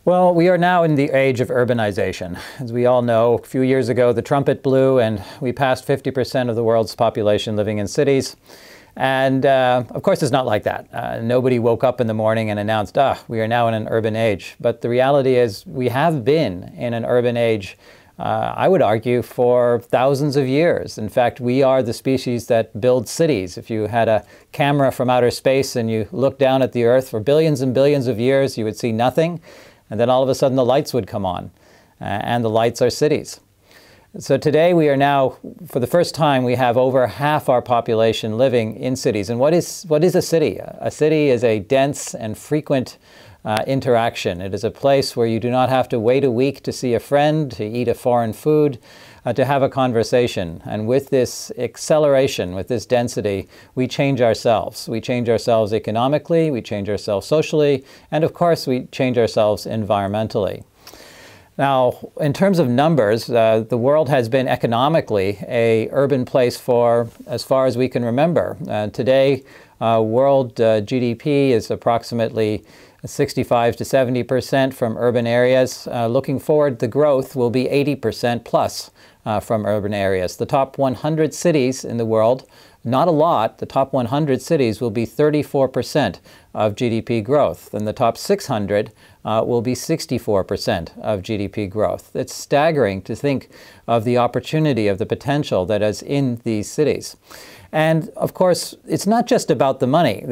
Well, we are now in the age of urbanization. As we all know, a few years ago the trumpet blew and we passed 50% of the world's population living in cities. And of course it's not like that. Nobody woke up in the morning and announced, we are now in an urban age. But the reality is we have been in an urban age, I would argue, for thousands of years. In fact, we are the species that builds cities. If you had a camera from outer space and you looked down at the Earth for billions and billions of years, you would see nothing. And then all of a sudden the lights would come on, and the lights are cities. So today we are now, for the first time, we have over half our population living in cities. And what is a city? A city is a dense and frequent interaction. It is a place where you do not have to wait a week to see a friend, to eat a foreign food, to have a conversation. And with this acceleration, with this density, we change ourselves. We change ourselves economically, we change ourselves socially, and of course we change ourselves environmentally. Now, in terms of numbers, the world has been economically an urban place for as far as we can remember. Today, world GDP is approximately 65 to 70% from urban areas. Looking forward, the growth will be 80% plus from urban areas. The top 100 cities in the world, not a lot, the top 100 cities will be 34% of GDP growth, and the top 600 will be 64% of GDP growth. It's staggering to think of the opportunity, of the potential that is in these cities. And of course, it's not just about the money.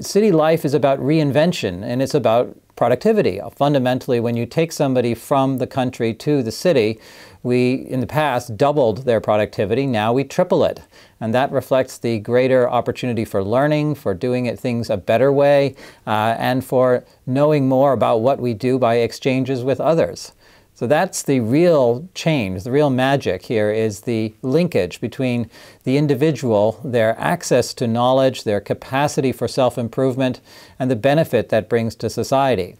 City life is about reinvention, and it's about productivity. Fundamentally, when you take somebody from the country to the city, we, in the past, doubled their productivity. Now we triple it. And that reflects the greater opportunity for learning, for doing things a better way, and for knowing more about what we do by exchanges with others. So that's the real change, the real magic here is the linkage between the individual, their access to knowledge, their capacity for self-improvement, and the benefit that brings to society.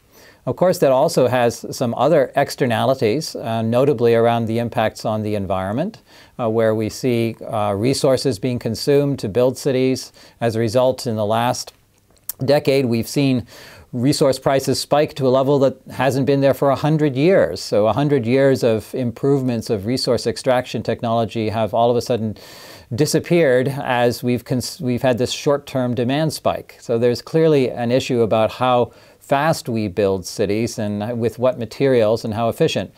Of course, that also has some other externalities, notably around the impacts on the environment, where we see resources being consumed to build cities. As a result, in the last decade, we've seen resource prices spike to a level that hasn't been there for 100 years. So 100 years of improvements of resource extraction technology have all of a sudden disappeared as we've had this short-term demand spike. So there's clearly an issue about how fast we build cities and with what materials and how efficient.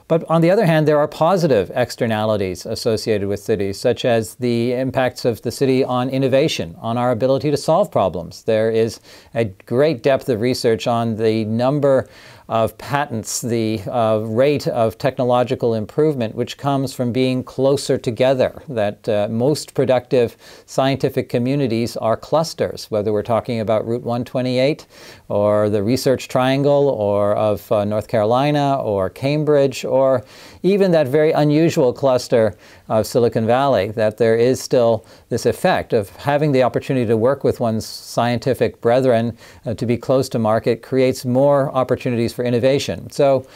But on the other hand, there are positive externalities associated with cities, such as the impacts of the city on innovation, on our ability to solve problems. There is a great depth of research on the number of patents, the rate of technological improvement, which comes from being closer together, that most productive scientific communities are clusters, whether we're talking about Route 128 or the Research Triangle or of North Carolina or Cambridge, or even that very unusual cluster of Silicon Valley, that there is still this effect of having the opportunity to work with one's scientific brethren to be close to market creates more opportunities for innovation. So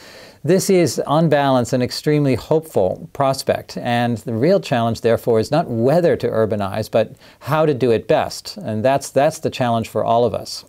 this is, on balance, an extremely hopeful prospect. And the real challenge, therefore, is not whether to urbanize, but how to do it best. And that's the challenge for all of us.